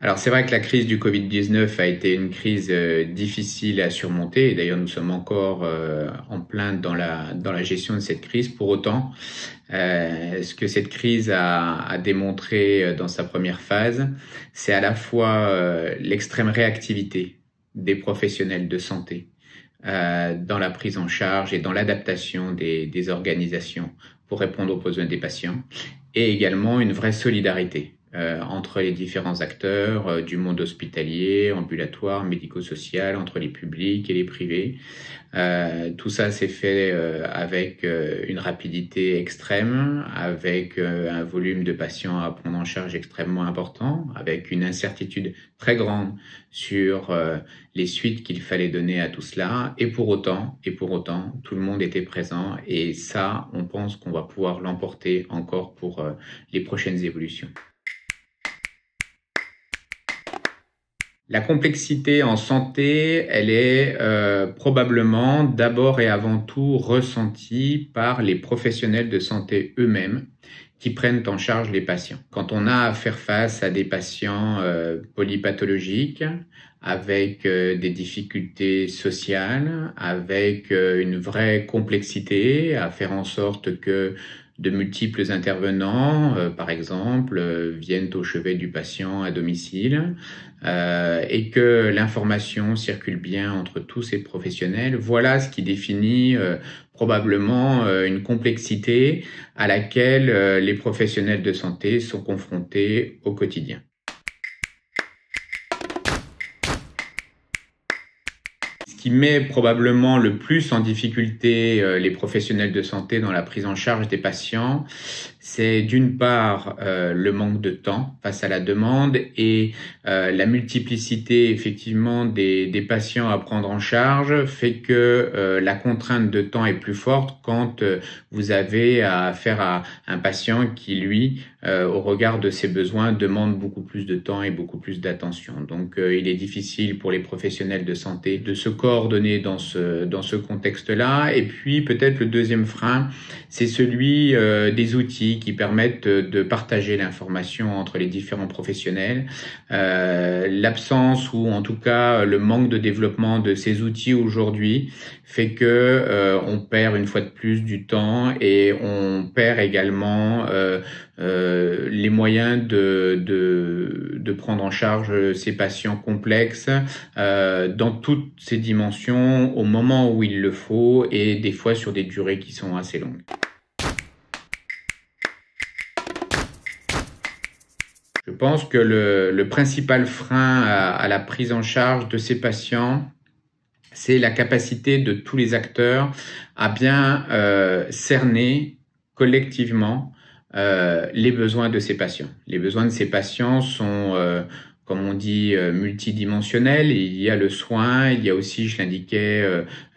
Alors c'est vrai que la crise du Covid-19 a été une crise difficile à surmonter et d'ailleurs nous sommes encore en plein dans la gestion de cette crise. Pour autant, ce que cette crise a démontré dans sa première phase, c'est à la fois l'extrême réactivité des professionnels de santé dans la prise en charge et dans l'adaptation des organisations pour répondre aux besoins des patients et également une vraie solidarité entre les différents acteurs du monde hospitalier, ambulatoire, médico-social, entre les publics et les privés. Tout ça s'est fait avec une rapidité extrême, avec un volume de patients à prendre en charge extrêmement important, avec une incertitude très grande sur les suites qu'il fallait donner à tout cela. Et pour autant, tout le monde était présent. Et ça, on pense qu'on va pouvoir l'emporter encore pour les prochaines évolutions. La complexité en santé, elle est probablement d'abord et avant tout ressentie par les professionnels de santé eux-mêmes qui prennent en charge les patients. Quand on a à faire face à des patients polypathologiques, avec des difficultés sociales, avec une vraie complexité à faire en sorte que de multiples intervenants, par exemple, viennent au chevet du patient à domicile et que l'information circule bien entre tous ces professionnels. Voilà ce qui définit probablement une complexité à laquelle les professionnels de santé sont confrontés au quotidien. Ce qui met probablement le plus en difficulté les professionnels de santé dans la prise en charge des patients, c'est d'une part le manque de temps face à la demande et la multiplicité effectivement des patients à prendre en charge fait que la contrainte de temps est plus forte quand vous avez affaire à un patient qui, lui, au regard de ses besoins, demande beaucoup plus de temps et beaucoup plus d'attention. Donc il est difficile pour les professionnels de santé de se coordonner dans ce contexte-là. Et puis peut-être le deuxième frein, c'est celui des outils qui permettent de partager l'information entre les différents professionnels. L'absence ou en tout cas le manque de développement de ces outils aujourd'hui fait que on perd une fois de plus du temps et on perd également les moyens de prendre en charge ces patients complexes dans toutes ces dimensions au moment où il le faut et des fois sur des durées qui sont assez longues. Je pense que le principal frein à la prise en charge de ces patients, c'est la capacité de tous les acteurs à bien cerner collectivement les besoins de ces patients. Les besoins de ces patients sont, comme on dit, multidimensionnels. Il y a le soin, il y a aussi, je l'indiquais,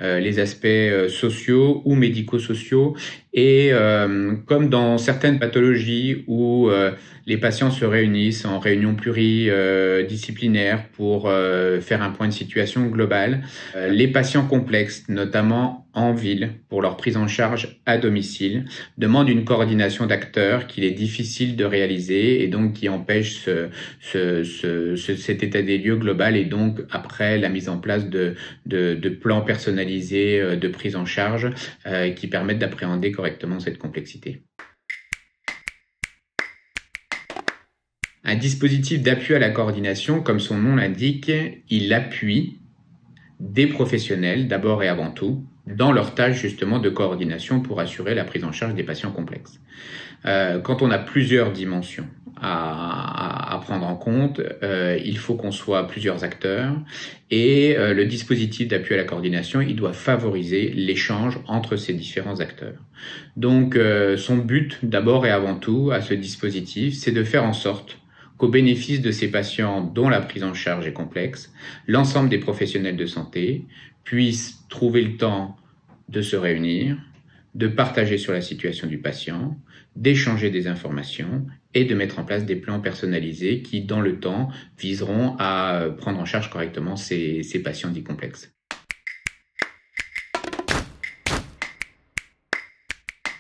les aspects sociaux ou médico-sociaux. Et comme dans certaines pathologies où les patients se réunissent en réunion pluridisciplinaire pour faire un point de situation global, les patients complexes, notamment en ville, pour leur prise en charge à domicile, demandent une coordination d'acteurs qu'il est difficile de réaliser et donc qui empêche cet état des lieux global et donc après la mise en place de plans personnalisés de prise en charge qui permettent d'appréhender correctement cette complexité. Un dispositif d'appui à la coordination, comme son nom l'indique, il appuie des professionnels, d'abord et avant tout, dans leur tâche justement de coordination pour assurer la prise en charge des patients complexes. Quand on a plusieurs dimensions à prendre en compte, il faut qu'on soit plusieurs acteurs et le dispositif d'appui à la coordination, il doit favoriser l'échange entre ces différents acteurs. Donc son but d'abord et avant tout à ce dispositif, c'est de faire en sorte qu'au bénéfice de ces patients dont la prise en charge est complexe, l'ensemble des professionnels de santé puissent trouver le temps de se réunir, de partager sur la situation du patient, d'échanger des informations et de mettre en place des plans personnalisés qui, dans le temps, viseront à prendre en charge correctement ces patients dits complexes.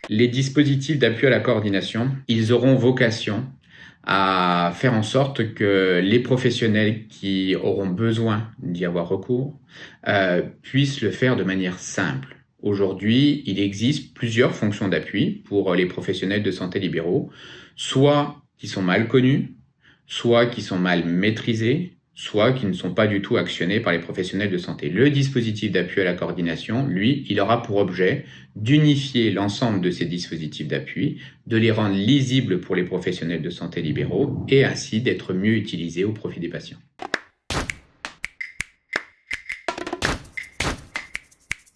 Les dispositifs d'appui à la coordination, ils auront vocation à faire en sorte que les professionnels qui auront besoin d'y avoir recours puissent le faire de manière simple. Aujourd'hui, il existe plusieurs fonctions d'appui pour les professionnels de santé libéraux, soit qui sont mal connus, soit qui sont mal maîtrisés, soit qui ne sont pas du tout actionnés par les professionnels de santé. Le dispositif d'appui à la coordination, lui, il aura pour objet d'unifier l'ensemble de ces dispositifs d'appui, de les rendre lisibles pour les professionnels de santé libéraux et ainsi d'être mieux utilisés au profit des patients.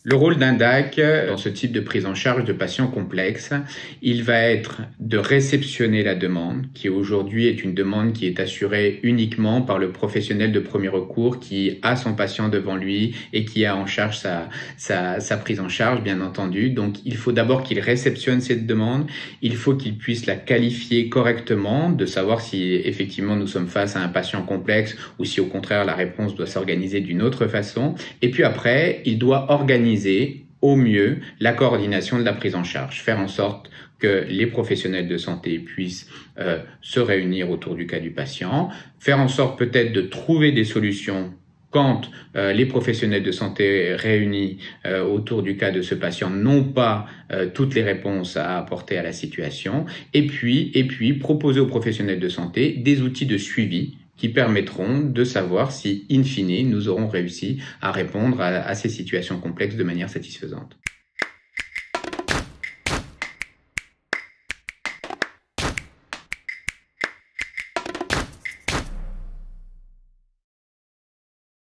Le rôle d'un DAC dans ce type de prise en charge de patients complexes, il va être de réceptionner la demande, qui aujourd'hui est une demande qui est assurée uniquement par le professionnel de premier recours qui a son patient devant lui et qui a en charge sa prise en charge, bien entendu. Donc, il faut d'abord qu'il réceptionne cette demande, il faut qu'il puisse la qualifier correctement, de savoir si effectivement nous sommes face à un patient complexe ou si au contraire la réponse doit s'organiser d'une autre façon. Et puis après, il doit organiser au mieux la coordination de la prise en charge, faire en sorte que les professionnels de santé puissent se réunir autour du cas du patient, faire en sorte peut-être de trouver des solutions quand les professionnels de santé réunis autour du cas de ce patient n'ont pas toutes les réponses à apporter à la situation, et puis proposer aux professionnels de santé des outils de suivi qui permettront de savoir si, in fine, nous aurons réussi à répondre à ces situations complexes de manière satisfaisante.